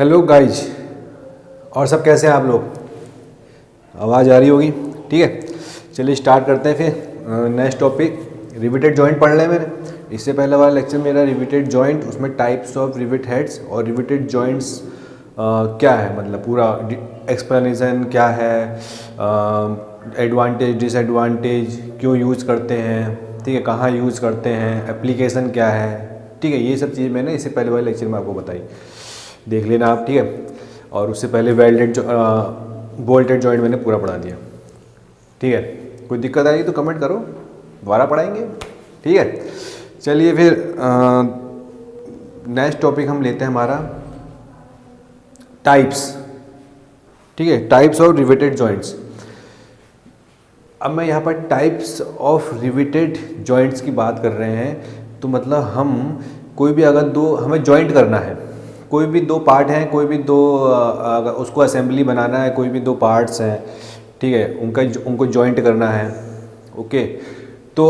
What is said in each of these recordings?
Hello guys, और सब कैसे हैं आप लोग? आवाज़ आ रही होगी, ठीक है। चलिए स्टार्ट करते हैं फिर। नेक्स्ट टॉपिक रिवेटेड जॉइंट पढ़ रहे हैं मैंने। इससे पहले वाला लेक्चर मेरा रिवेटेड जॉइंट, उसमें टाइप्स ऑफ रिवेट हेड्स और रिवेटेड जॉइंट्स क्या है, मतलब पूरा एक्सप्लेनेशन क्या है, एडवांटेज डिसएडवांटेज क्यों यूज़ करते हैं, ठीक है, कहाँ यूज़ करते हैं, एप्लीकेशन क्या है, ठीक है। ये सब चीज़ मैंने इससे पहले वाले लेक्चर में आपको बताई, देख लेना आप, ठीक है। और उससे पहले वेल्डेड बोल्टेड जॉइंट मैंने पूरा पढ़ा दिया, ठीक है। कोई दिक्कत आई तो कमेंट करो, दोबारा पढ़ाएंगे, ठीक है। चलिए फिर नेक्स्ट टॉपिक हम लेते हैं हमारा टाइप्स, ठीक है, टाइप्स ऑफ रिवेटेड जॉइंट्स। अब मैं यहाँ पर टाइप्स ऑफ रिवेटेड जॉइंट्स की बात कर रहे हैं, तो मतलब हम कोई भी अगर हमें जॉइंट करना है, कोई भी दो पार्ट हैं, कोई भी दो अगर उसको असेंबली बनाना है, कोई भी दो पार्ट्स हैं, ठीक है, उनको जॉइंट करना है, ओके। तो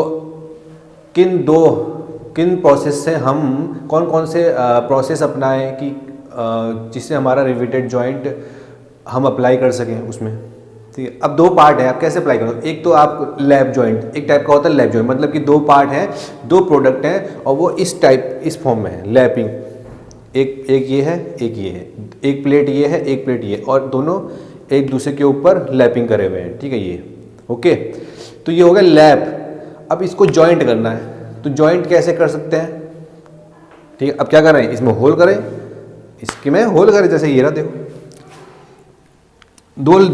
किन प्रोसेस से हम कौन कौन से प्रोसेस अपनाएं कि जिससे हमारा रिवेटेड जॉइंट हम अप्लाई कर सकें उसमें, ठीक है। अब दो पार्ट है, आप कैसे अप्लाई करो? एक तो आप लैप जॉइंट, एक टाइप का होता है लैप जॉइंट, मतलब कि दो पार्ट हैं, दो प्रोडक्ट हैं और वो इस फॉर्म में है, लैपिंग। एक ये है, एक ये है, एक प्लेट ये है, एक प्लेट ये, और दोनों एक दूसरे के ऊपर लैपिंग करे हुए हैं, ठीक है, ये ओके। तो ये हो गया लैप। अब इसको जॉइंट करना है, तो जॉइंट कैसे कर सकते हैं, ठीक है। अब क्या करें, इसमें होल करें, इसके में होल करें, जैसे ये रहा, देखो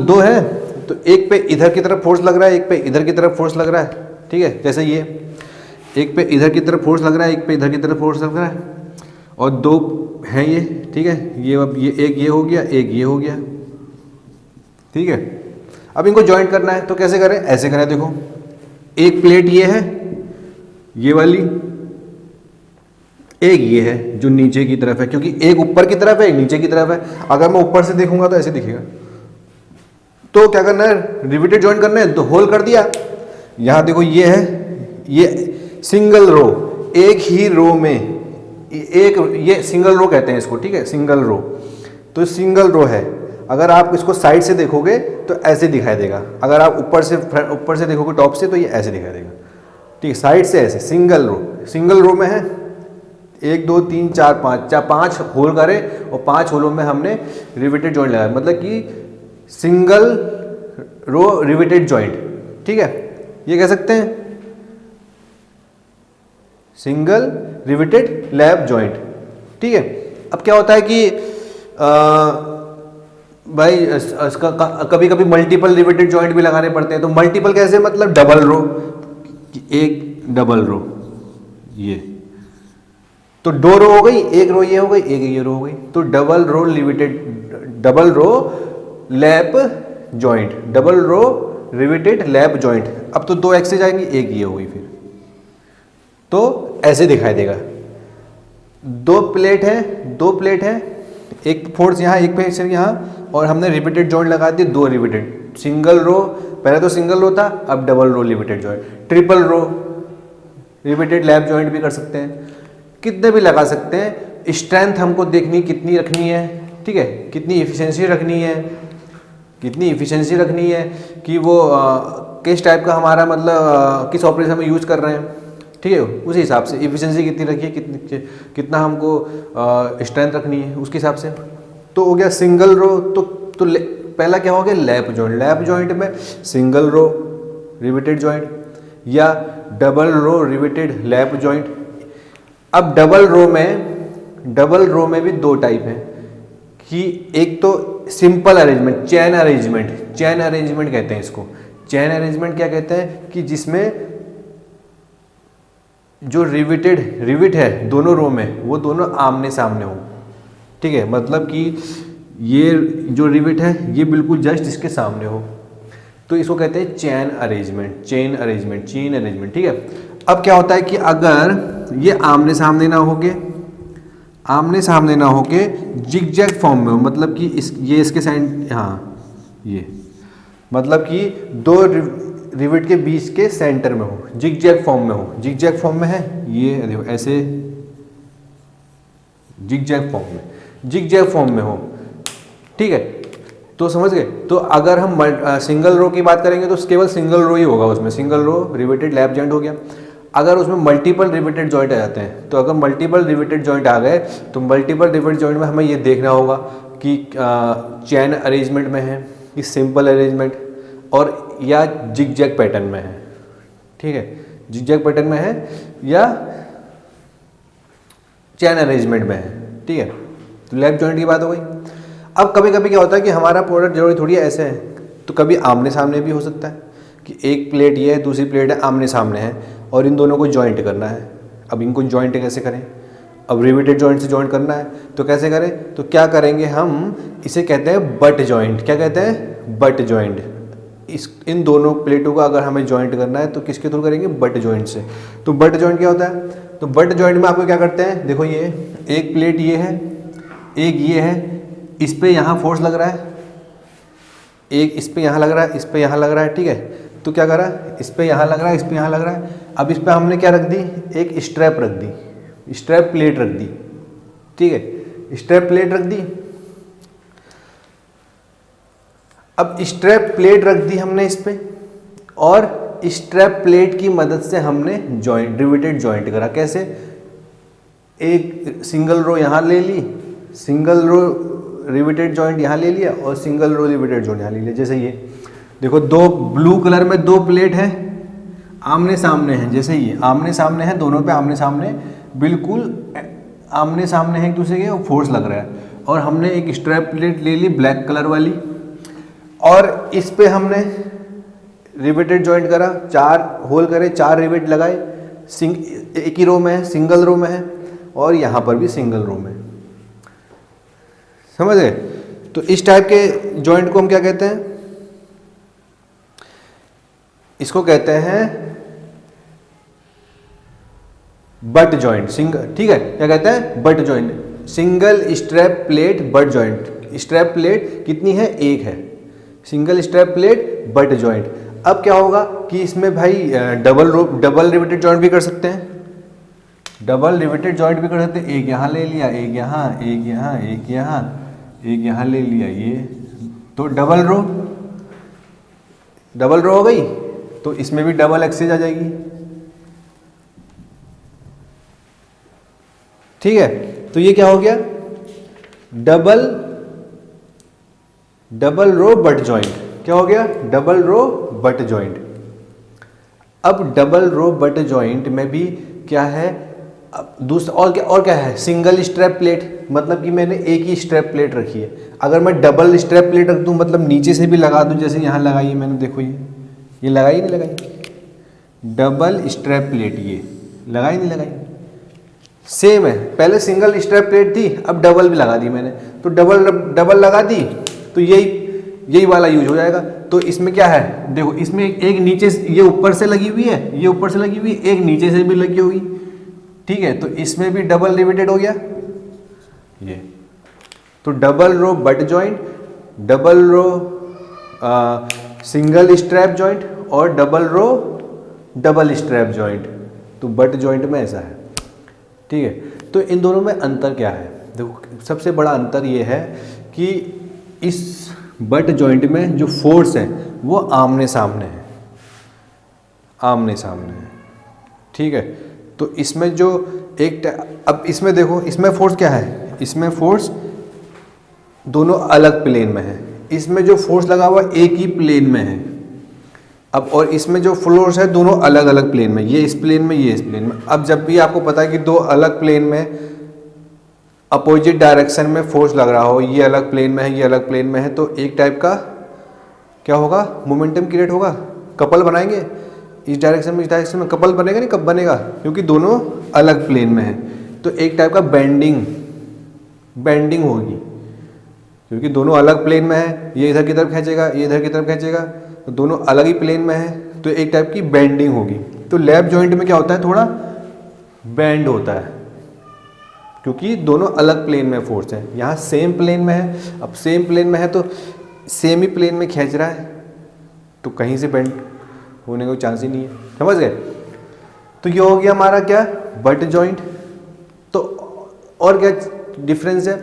दो है, तो एक पे इधर की तरफ फोर्स लग रहा है, एक पे इधर की तरफ फोर्स लग रहा है, ठीक है। जैसे ये एक पे इधर की तरफ फोर्स लग रहा है, एक पे इधर की तरफ फोर्स लग रहा है, और दो हैं ये, ठीक है। ये अब ये एक ये हो गया, एक ये हो गया, ठीक है। अब इनको जॉइंट करना है, तो कैसे करें? ऐसे करें, देखो एक प्लेट ये है, ये वाली, एक ये है जो नीचे की तरफ है, क्योंकि एक ऊपर की तरफ है, एक नीचे की तरफ है। अगर मैं ऊपर से देखूंगा तो ऐसे दिखेगा। तो क्या करना है, रिवेटेड जॉइंट करना है, तो होल कर दिया। यहां देखो ये है, ये सिंगल रो, एक ही रो में एक, ये सिंगल रो कहते हैं इसको, ठीक है, सिंगल रो। तो सिंगल रो है, अगर आप इसको साइड से देखोगे तो ऐसे दिखाई देगा, अगर आप ऊपर से देखोगे टॉप से, तो ये ऐसे दिखाई देगा, ठीक है, साइड से ऐसे। सिंगल रो में है, 1 2 3 4 5 होल करें, और 5 होलों में हमने रिवेटेड जॉइंट लगाया, मतलब कि सिंगल रो रिवेटेड जॉइंट, ठीक है, ये कह सकते हैं सिंगल रिवेटेड लैप जॉइंट, ठीक है। अब क्या होता है कि भाई इसका कभी कभी मल्टीपल रिवेटेड जॉइंट भी लगाने पड़ते हैं। तो मल्टीपल कैसे, मतलब डबल रो, एक डबल रो, ये तो 2 रो हो गई, एक रो ये हो गई, एक ये रो हो गई, तो double row lap joint, double row riveted lap joint. अब तो 2 एक्सेस आएंगी, एक ये हो गई, फिर तो ऐसे दिखाई देगा। दो प्लेट है, एक फोर्स यहाँ, एक पे यहाँ, और हमने रिवेटेड जॉइंट लगा दिए, 2 रिवेटेड, सिंगल रो, पहले तो सिंगल रो था, अब double row riveted joint, triple row riveted lap joint भी कर सकते हैं, कितने भी लगा सकते हैं। स्ट्रेंथ हमको देखनी कितनी रखनी है, ठीक है, कितनी इफिशिएंसी रखनी है कि वो किस टाइप का हमारा, मतलब किस ऑपरेशन में यूज कर रहे हैं, ठीक है, उसी हिसाब से इफिशिएंसी कितनी रखिए, कितना हमको स्ट्रेंथ रखनी है, उसके हिसाब से। तो हो गया सिंगल रो। तो पहला क्या हो गया, लैप जॉइंट में सिंगल रो रिवेटेड जॉइंट या double row riveted lap joint. अब डबल रो में भी 2 टाइप हैं, कि एक तो सिंपल अरेंजमेंट, चैन अरेंजमेंट कहते हैं इसको। चैन अरेंजमेंट क्या कहते हैं, कि जिसमें जो रिवेट है दोनों रो में, वो दोनों आमने सामने हो, ठीक है, मतलब कि ये जो रिवेट है ये बिल्कुल जस्ट इसके सामने हो, तो इसको कहते हैं चेन अरेंजमेंट, ठीक है। अब क्या होता है कि अगर ये आमने सामने ना होके जिगजैग फॉर्म में हो, मतलब कि ये इसके साइड, हाँ ये, मतलब कि 2 रिवेट के बीच के सेंटर में हो, जिगजैग फॉर्म में है, ये देखो ऐसे जिगजैग फॉर्म में, जिग जैग फॉर्म में हो, ठीक है। तो समझ गए। तो अगर हम सिंगल रो की बात करेंगे तो केवल सिंगल रो ही होगा उसमें, single row riveted lap joint हो गया। अगर उसमें मल्टीपल रिवेटेड जॉइंट आ जाते हैं, तो अगर मल्टीपल रिवेटेड जॉइंट आ गए तो मल्टीपल रिवेटेड जॉइंट में हमें ये देखना होगा कि चैन अरेंजमेंट में है, कि सिंपल अरेंजमेंट और या जिग जैग पैटर्न में है, ठीक है, जिग जैग पैटर्न में है या चैन अरेंजमेंट में है, ठीक है। तो लैप जॉइंट की बात हो गई। अब कभी कभी क्या होता है कि हमारा प्रोडक्ट जरूरी थोड़ी ऐसे है, तो कभी आमने सामने भी हो सकता है कि एक प्लेट ये है, दूसरी प्लेट है, आमने सामने है और इन दोनों को जॉइंट करना है। अब इनको जॉइंट कैसे करें? अब रिवेटेड जॉइंट से जॉइंट करना है तो कैसे करें? तो क्या करेंगे हम, इसे कहते हैं बट जॉइंट। क्या कहते हैं? Butt joint. इन दोनों प्लेटों का अगर हमें जॉइंट करना है तो किसके थ्रू करेंगे? बट जॉइंट से। तो बट जॉइंट क्या होता है? तो बट जॉइंट में आपको क्या करते हैं, देखो ये एक प्लेट ये है, एक ये है, इस पे यहाँ फोर्स लग रहा है, एक इस पे यहाँ लग रहा है, इस पे यहाँ लग रहा है, ठीक है। तो क्या करा, इस पे यहाँ लग रहा है, इस पे यहाँ लग रहा है। अब इस पे हमने क्या रख दी, एक स्ट्रैप रख दी, स्ट्रैप प्लेट रख दी, ठीक है, स्ट्रैप प्लेट रख दी। अब स्ट्रैप प्लेट रख दी हमने इस पे और स्ट्रैप प्लेट की मदद से हमने जॉइंट, रिवेटेड जॉइंट करा। कैसे? एक सिंगल रो यहाँ ले ली, सिंगल रो रिवेटेड जॉइंट यहाँ ले लिया और सिंगल रो रिवेटेड जॉइंट यहाँ ले लिया। जैसे ये देखो, दो ब्लू कलर में दो प्लेट हैं, आमने सामने हैं, जैसे ये आमने सामने हैं, दोनों पे आमने सामने, बिल्कुल आमने सामने हैं एक दूसरे के, और फोर्स लग रहा है। और हमने एक स्ट्रैप प्लेट ले ली ब्लैक कलर वाली और इस पे हमने रिवेटेड जॉइंट करा, 4 होल करे, 4 रिवेट लगाए, एक ही रो में है, सिंगल रो में है, और यहाँ पर भी सिंगल रो में। समझ गए? तो इस टाइप के जॉइंट को हम क्या कहते हैं? इसको कहते हैं बट जॉइंट, सिंगल, ठीक है। क्या कहते हैं? Butt joint, single strap plate butt joint. Strap plate कितनी है? एक है, single strap plate but joint. अब क्या होगा कि इसमें भाई डबल रिवेटेड जॉइंट भी कर सकते हैं, डबल रिवेटेड जॉइंट भी कर सकते हैं। एक यहाँ ले लिया, एक यहाँ, एक यहाँ, एक यहाँ, एक यहाँ ले लिया, ये तो डबल रो हो गई। तो इसमें भी डबल एक्सेज आ जाएगी, ठीक है। तो ये क्या हो गया? Double row butt joint. क्या हो गया? Double row butt joint. अब डबल रो बट जॉइंट में भी क्या है, अब दूसरा और क्या है? सिंगल स्ट्रैप प्लेट, मतलब कि मैंने एक ही स्ट्रैप प्लेट रखी है। अगर मैं डबल स्ट्रैप प्लेट रख दूं, मतलब नीचे से भी लगा दूं, जैसे यहाँ लगाई है मैंने, देखो ये लगाई नहीं लगाई? डबल स्ट्रैप प्लेट ये लगाई नहीं लगाई? सेम है, पहले सिंगल स्ट्रैप प्लेट थी, अब डबल भी लगा दी मैंने, तो डबल लगा दी, तो यही वाला यूज हो जाएगा। तो इसमें क्या है, देखो इसमें एक नीचे, ये ऊपर से लगी हुई है, ये ऊपर से लगी हुई है, एक नीचे से भी लगी होगी, ठीक है। तो इसमें भी डबल रिवेटेड हो गया ये। तो double row butt joint, double row single strap joint और double row double strap joint. तो बट जॉइंट में ऐसा है, ठीक है। तो इन दोनों में अंतर क्या है? देखो सबसे बड़ा अंतर ये है कि इस बट जॉइंट में जो फोर्स है वो आमने सामने है, आमने सामने है, ठीक है। तो इसमें जो अब इसमें देखो, इसमें फोर्स क्या है? इसमें फोर्स दोनों अलग प्लेन में है, इसमें जो फोर्स लगा हुआ एक ही प्लेन में है। अब और इसमें जो फोर्स है दोनों अलग अलग प्लेन में, ये इस प्लेन में, ये इस प्लेन में। अब जब भी आपको पता है कि दो अलग प्लेन में अपोजिट डायरेक्शन में फोर्स लग रहा हो, ये अलग प्लेन में है, ये अलग प्लेन में है, तो एक टाइप का क्या होगा? मोमेंटम क्रिएट होगा, कपल बनाएंगे, इस डायरेक्शन में इस डायरेक्शन में कपल बनेगा। नहीं, कब बनेगा? क्योंकि दोनों अलग प्लेन में है, तो एक टाइप का बेंडिंग होगी, क्योंकि दोनों अलग प्लेन में है, ये इधर की तरफ खींचेगा, ये इधर की तरफ खींचेगा, तो दोनों अलग ही प्लेन में है, तो एक टाइप की बेंडिंग होगी। तो लैप जॉइंट में क्या होता है? थोड़ा बेंड होता है, क्योंकि दोनों अलग प्लेन में फोर्स है। यहाँ सेम प्लेन में है, अब सेम प्लेन में है तो सेम ही प्लेन में खींच रहा है, तो कहीं से बेंड होने का चांस ही नहीं है। समझ गए? तो ये हो गया हमारा क्या? Butt joint. तो और क्या डिफरेंस है?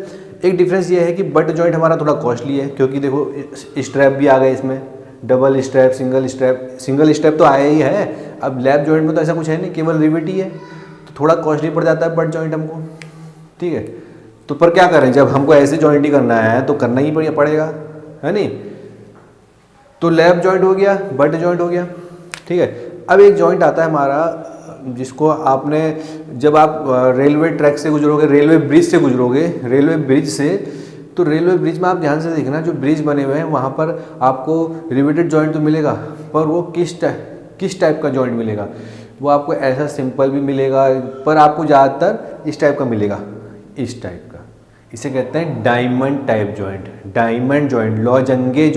एक डिफरेंस ये है कि बट जॉइंट हमारा थोड़ा कॉस्टली है, क्योंकि देखो स्ट्रैप भी आ गए इसमें, डबल स्ट्रैप, सिंगल स्ट्रैप तो आया ही है। अब लैप जॉइंट में तो ऐसा कुछ है नहीं, केवल रिवेट ही है, तो थोड़ा कॉस्टली पड़ जाता है बट जॉइंट हमको, ठीक है। तो पर क्या करें, जब हमको ऐसे जॉइंट ही करना है तो करना ही पड़ेगा, है नहीं। तो लैप जॉइंट हो गया, बट जॉइंट हो गया, ठीक है। अब एक जॉइंट आता है हमारा जिसको आपने, जब आप रेलवे ट्रैक से गुजरोगे, रेलवे ब्रिज से गुजरोगे, रेलवे ब्रिज से, तो रेलवे ब्रिज में आप ध्यान से देखना, जो ब्रिज बने हुए हैं वहाँ पर आपको रिवेटेड जॉइंट तो मिलेगा, पर वो किस टाइप का जॉइंट मिलेगा, वो आपको ऐसा सिंपल भी मिलेगा, पर आपको ज़्यादातर इस टाइप का मिलेगा, इस टाइप का। इसे कहते हैं diamond type joint, diamond joint, lozenge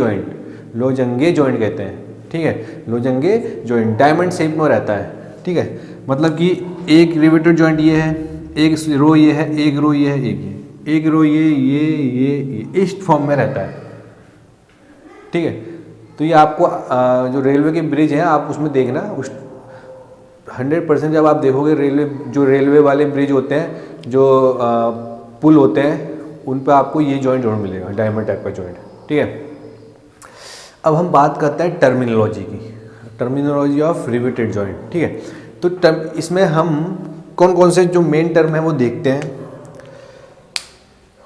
joint कहते हैं, ठीक है। लोजंगे जॉइंट डायमंड शेप में रहता है, ठीक है। मतलब कि एक रिवेटेड जॉइंट ये है, एक रो ये है, एक रो ये है, एक रो ये इस फॉर्म में रहता है, ठीक है। तो ये आपको जो रेलवे के ब्रिज हैं आप उसमें देखना, उस 100% जब आप देखोगे रेलवे वाले ब्रिज होते हैं, जो पुल होते हैं, उन पे आपको ये जॉइंट जरूर मिलेगा, डायमंड टाइप का जॉइंट, ठीक है। अब हम बात करते हैं टर्मिनोलॉजी की, टर्मिनोलॉजी ऑफ रिवेटेड जॉइंट, ठीक है। तो इसमें हम कौन कौन से जो मेन टर्म है वो देखते हैं।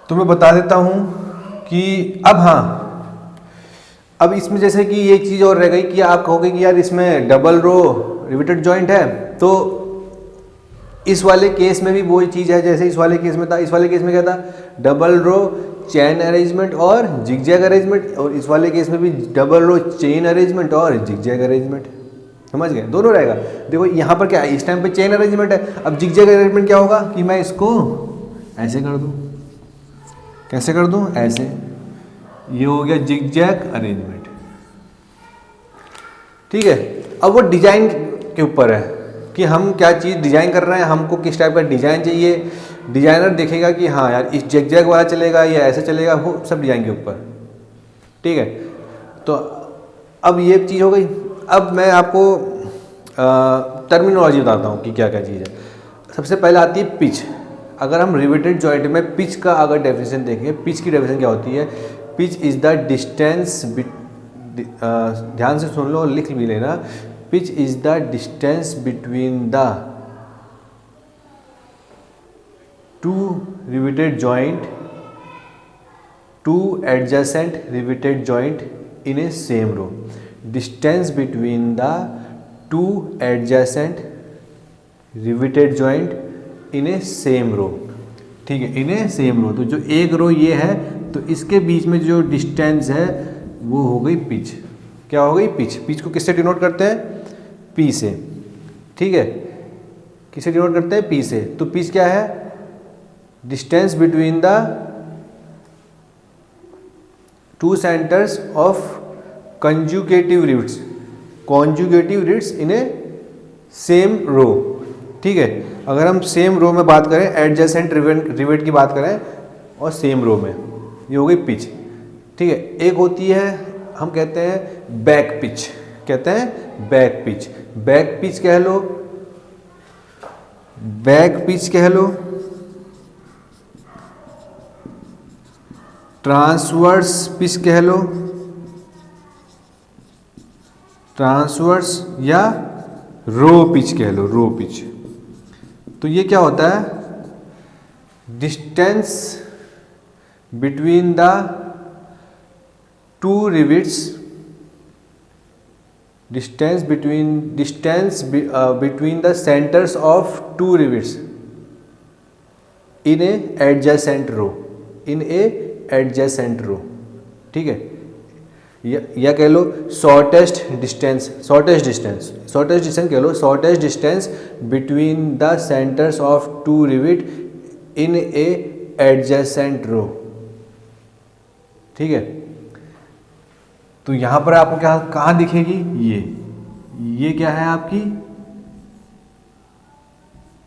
तो मैं बता देता हूँ कि अब इसमें जैसे कि एक चीज़ और रह गई कि आप कहोगे कि यार इसमें डबल रो रिवेटेड जॉइंट है, तो इस वाले केस में भी वही चीज़ है जैसे इस वाले केस में था। इस वाले केस में क्या था, डबल रो चेन अरेंजमेंट और जिगजैग अरेंजमेंट, और इस वाले केस में भी डबल रो चेन अरेंजमेंट और जिगजैग अरेंजमेंट, समझ गए, दोनों रहेगा। देखो यहाँ पर क्या है, इस टाइम पे चेन अरेंजमेंट है, अब जिगजैग अरेंजमेंट क्या होगा कि मैं इसको ऐसे कर दूँ, कैसे कर दूँ, ऐसे, ये हो गया जिगजैग अरेंजमेंट, ठीक है। अब वो डिजाइन के ऊपर है कि हम क्या चीज़ डिजाइन कर रहे हैं, हमको किस टाइप का डिजाइन चाहिए। डिजाइनर देखेगा कि हाँ यार इस जिगजैग वाला चलेगा या ऐसे चलेगा, वो सब डिजाइन के ऊपर, ठीक है। तो अब ये चीज़ हो गई। अब मैं आपको टर्मिनोलॉजी बताता हूँ कि क्या क्या चीज़ है। सबसे पहले आती है पिच। अगर हम रिवेटेड जॉइंट में पिच का अगर डेफिनेशन देखें, पिच की डेफिनेशन क्या होती है, पिच इज़ द डिस्टेंस, ध्यान से सुन लो और लिख भी लेना, pitch is the distance between the two riveted joint, two adjacent riveted joint in a same row, distance between the two adjacent riveted joint in a same row, ठीक है, इन a same रो। तो जो एक रो ये है, तो इसके बीच में जो डिस्टेंस है वो हो गई पिच। क्या हो गई, पिच। पिच को किससे डिनोट करते हैं, पी से, ठीक है। किससे डिनोट करते हैं, पी से। तो पिच क्या है, distance between the two centres of consecutive rivets in a same row, ठीक है। अगर हम सेम रो में बात करें, एडजेसेंट रिवेट की बात करें और सेम रो में, ये हो गई पिच, ठीक है। एक होती है, हम कहते हैं बैक पिच, कहते हैं बैक पिच। बैक पिच कह लो, बैक पिच कह लो, ट्रांसवर्स पिच कह लो, ट्रांसवर्स या रो पिच कह लो, रो पिच। तो ये क्या होता है, distance between the two rivets, distance between the centres of two rivets in a adjacent row, in a adjacent row, ठीक है। या कह लो शॉर्टेस्ट डिस्टेंस कह लो, shortest distance between the centres of two rivet in a adjacent row, ठीक है। तो यहां पर आपको क्या कहां दिखेगी, ये क्या है आपकी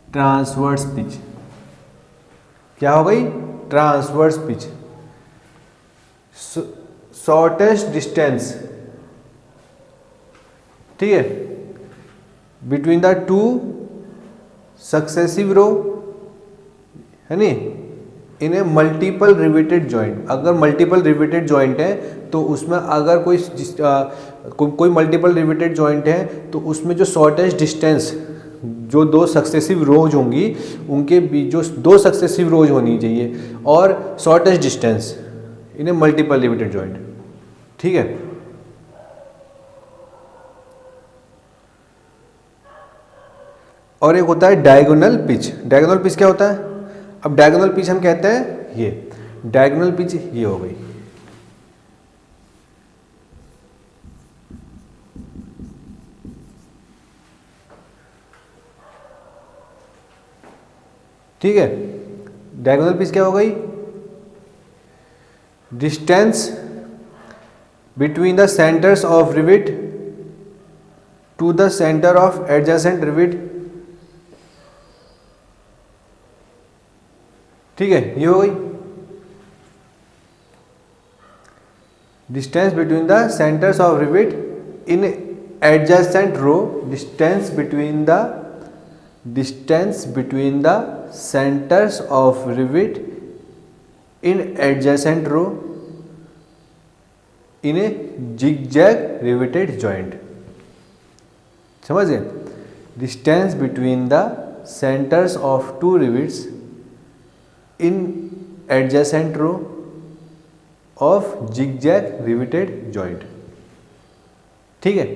ट्रांसवर्स पिच। क्या हो गई, ट्रांसवर्स पिच। शॉर्टेस्ट डिस्टेंस, ठीक है, बिटवीन द टू सक्सेसिव रो, है नी, इन ए मल्टीपल रिवेटेड जॉइंट, अगर मल्टीपल रिवेटेड जॉइंट है तो उसमें अगर कोई मल्टीपल रिवेटेड जॉइंट है तो उसमें जो शॉर्टेस्ट डिस्टेंस, जो दो सक्सेसिव रोज होंगी उनके बीच जो दो सक्सेसिव रोज होनी चाहिए और shortest distance in A multiple riveted joint. ठीक है, और एक होता है डायगोनल पिच। डायगोनल पिच क्या होता है? अब डायगोनल पिच हम कहते हैं ये डायगोनल पिच ये हो गई। ठीक है, डायगोनल पिच क्या हो गई? Distance between the centres of rivet to the centre of adjacent rivet. ठीक है, ये हो गई distance between the centres of rivet in adjacent row. Distance between the centres of rivet in adjacent row in a zigzag riveted joint. समझ गए? Distance between the centres of two rivets in adjacent row of zigzag riveted joint. ठीक है,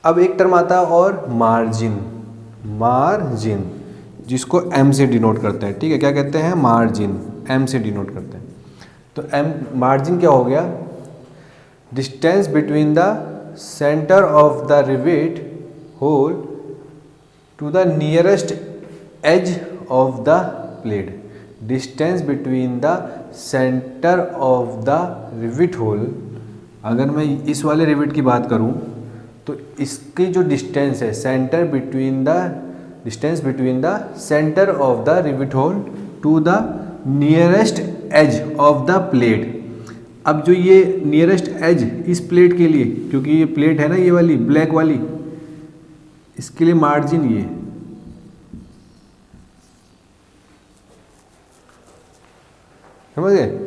अब एक term आता है और margin. Margin जिसको एम से डिनोट करते हैं। ठीक है, क्या कहते हैं? मार्जिन, एम से डिनोट करते हैं। तो एम मार्जिन क्या हो गया? Distance between the centre of the rivet hole to the nearest edge of the plate. Distance between the centre of the rivet hole, अगर मैं इस वाले रिवेट की बात करूं तो इसकी जो डिस्टेंस है distance between the centre of the rivet hole to the nearest edge of the plate. अब जो ये नियरेस्ट एज इस प्लेट के लिए, क्योंकि ये प्लेट है ना ये वाली ब्लैक वाली, इसके लिए मार्जिन ये। समझ गए?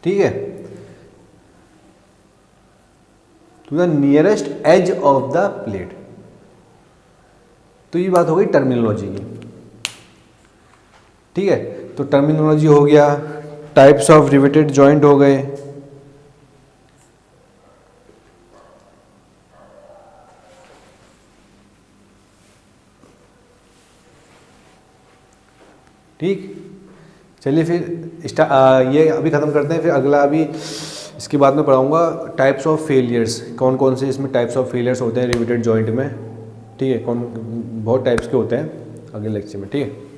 ठीक है, to the nearest edge of the plate. तो ये बात हो गई टर्मिनोलॉजी की। ठीक है, तो टर्मिनोलॉजी हो गया, टाइप्स ऑफ रिवेटेड जॉइंट हो गए। ठीक, चलिए फिर ये अभी ख़त्म करते हैं, फिर अगला अभी इसके बाद में पढ़ाऊंगा टाइप्स ऑफ फेलियर्स, कौन कौन से इसमें टाइप्स ऑफ फेलियर्स होते हैं रिवेटेड जॉइंट में। ठीक है, बहुत टाइप्स के होते हैं अगले लेक्चर में। ठीक है।